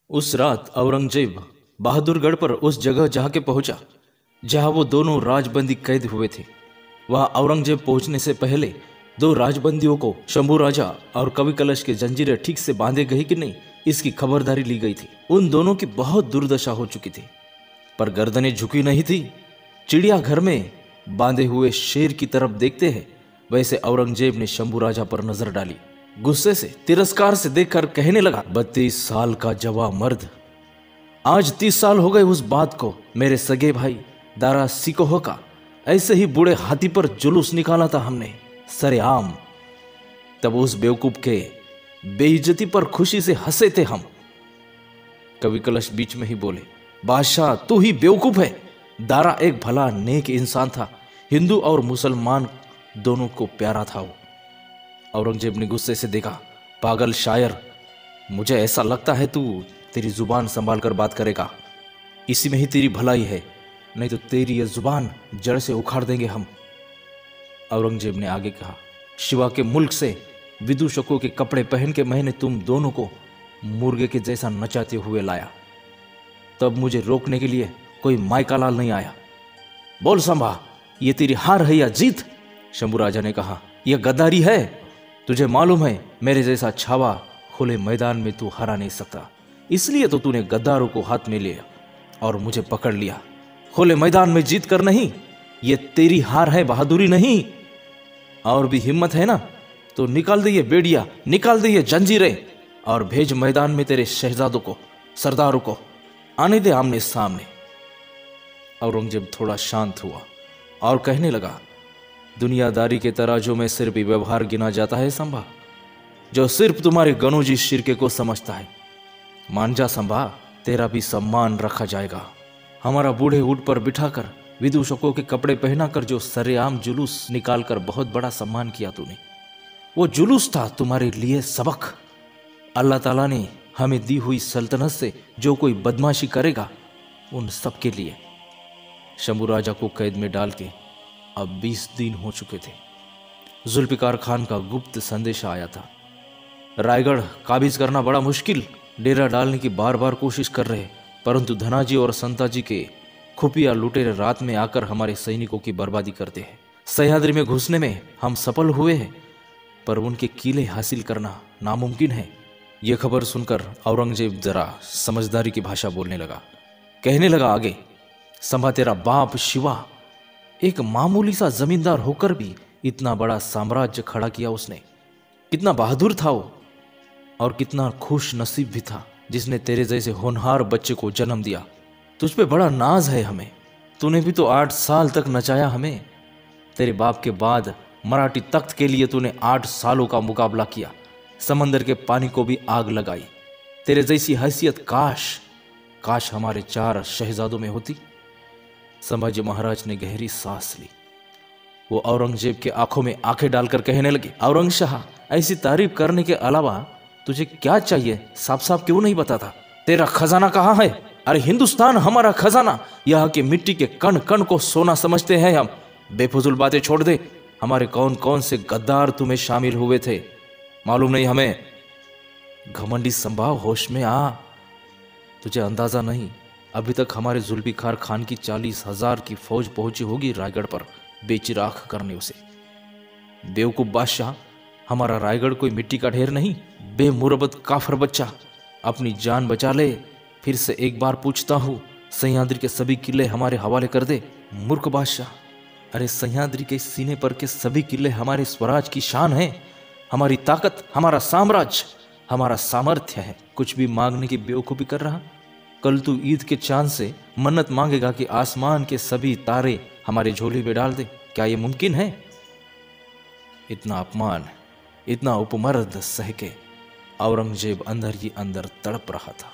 उस रात औरंगजेब बहादुरगढ़ पर उस जगह जाके पहुंचा जहां वो दोनों राजबंदी कैद हुए थे। वहां औरंगजेब पहुंचने से पहले दो राजबंदियों को शंभू राजा और कवि कलश के जंजीरें ठीक से बांधे गई कि नहीं, इसकी खबरदारी ली गई थी। उन दोनों की बहुत दुर्दशा हो चुकी थी, पर गर्दनें झुकी नहीं थी। चिड़ियाघर में बांधे हुए शेर की तरफ देखते हैं, वैसे औरंगजेब ने शंभू राजा पर नजर डाली। गुस्से से, तिरस्कार से देखकर कहने लगा, 32 साल का जवां मर्द, आज 30 साल हो गए उस बात को। मेरे सगे भाई दारा सिकोह का ऐसे ही बूढ़े हाथी पर जुलूस निकाला था हमने सरेआम। तब उस बेवकूफ के बेइज्जती पर खुशी से हंसे थे हम। कवि कलश बीच में ही बोले, बादशाह तू ही बेवकूफ है। दारा एक भला नेक इंसान था, हिंदू और मुसलमान दोनों को प्यारा था वो। औरंगजेब ने गुस्से से देखा, पागल शायर, मुझे ऐसा लगता है तू तेरी जुबान संभाल कर बात करेगा। इसी में ही तेरी भलाई है, नहीं तो तेरी यह जुबान जड़ से उखाड़ देंगे हम। औरंगजेब ने आगे कहा, शिवा के मुल्क से विदूषकों के कपड़े पहन के मैंने तुम दोनों को मुर्गे के जैसा नचाते हुए लाया। तब मुझे रोकने के लिए कोई मायकालाल नहीं आया। बोल संभा, ये तेरी हार है या जीत? शंभू राजा ने कहा, यह गद्दारी है। तुझे मालूम है मेरे जैसा छावा खुले मैदान में तू हरा नहीं सकता, इसलिए तो तूने गद्दारों को हाथ में लिया और मुझे पकड़ लिया। खुले मैदान में जीत कर नहीं, ये तेरी हार है, बहादुरी नहीं। और भी हिम्मत है ना तो निकाल दे ये बेड़िया, निकाल दे ये जंजीरें और भेज मैदान में तेरे शहजादों को, सरदारों को आने दे आमने सामने। औरंगजेब थोड़ा शांत हुआ और कहने लगा, दुनियादारी के तराजू में सिर्फ ही व्यवहार गिना जाता है संभा, जो सिर्फ तुम्हारे गनोजी शिरके को समझता है। मान जा संभा, तेरा भी सम्मान रखा जाएगा। हमारा बूढ़े ऊंट पर बिठाकर विदूषकों के कपड़े पहनाकर जो सरेआम जुलूस निकालकर बहुत बड़ा सम्मान किया तूने, वो जुलूस था तुम्हारे लिए सबक। अल्लाह ताला ने हमें दी हुई सल्तनत से जो कोई बदमाशी करेगा उन सब के लिए। शंभू राजा को कैद में डाल के अब 20 दिन हो चुके थे। जुल्फिकार खान का गुप्त संदेश आया था। रायगढ़ काबिज करना बड़ा मुश्किल। डेरा डालने की बार बार कोशिश कर रहे, परंतु धनाजी और संताजी के खुफिया लुटेरे रात में आकर हमारे सैनिकों की बर्बादी करते हैं। सह्याद्री में घुसने में हम सफल हुए हैं, पर उनके किले हासिल करना नामुमकिन है। यह खबर सुनकर औरंगजेब जरा समझदारी की भाषा बोलने लगा। कहने लगा आगे, संभा तेरा बाप शिवा एक मामूली सा जमींदार होकर भी इतना बड़ा साम्राज्य खड़ा किया उसने। कितना बहादुर था वो, और कितना खुश नसीब भी था जिसने तेरे जैसे होनहार बच्चे को जन्म दिया। तुझ पे बड़ा नाज है हमें। तूने भी तो 8 साल तक नचाया हमें। तेरे बाप के बाद मराठी तख्त के लिए तूने 8 सालों का मुकाबला किया, समंदर के पानी को भी आग लगाई। तेरे जैसी हैसियत काश हमारे 4 शहजादों में होती। संभाजी महाराज ने गहरी सांस ली। वो औरंगजेब के आंखों में आंखें डालकर कहने लगे, औरंगशाह, ऐसी तारीफ करने के अलावा तुझे क्या चाहिए, साफ साफ क्यों नहीं बताता? तेरा खजाना कहाँ है? अरे हिंदुस्तान हमारा खजाना, यहाँ की मिट्टी के कण कण को सोना समझते हैं हम। बेफजूल बातें छोड़ दे। हमारे कौन कौन से गद्दार तुम्हें शामिल हुए थे मालूम नहीं हमें? घमंडी संभाव, होश में आ। तुझे अंदाजा नहीं, अभी तक हमारे जुल्फिकार खान की 40,000 की फौज पहुंची होगी रायगढ़ पर बेचिराख करने उसे। बेवकूफ बादशाह, हमारा रायगढ़ कोई मिट्टी का ढेर नहीं। बेमुरबत काफर बच्चा, अपनी जान बचा ले। फिर से एक बार पूछता हूं, सह्याद्री के सभी किले हमारे हवाले कर दे। मूर्ख बादशाह, अरे सह्याद्री के सीने पर के सभी किले हमारे स्वराज की शान है, हमारी ताकत, हमारा साम्राज्य, हमारा सामर्थ्य है। कुछ भी मांगने की बेवकूफी कर रहा? कल तू ईद के चांद से मन्नत मांगेगा कि आसमान के सभी तारे हमारे झोले में डाल दे। क्या यह मुमकिन है? इतना अपमान, इतना उपमर्द सह के औरंगजेब अंदर ही अंदर तड़प रहा था।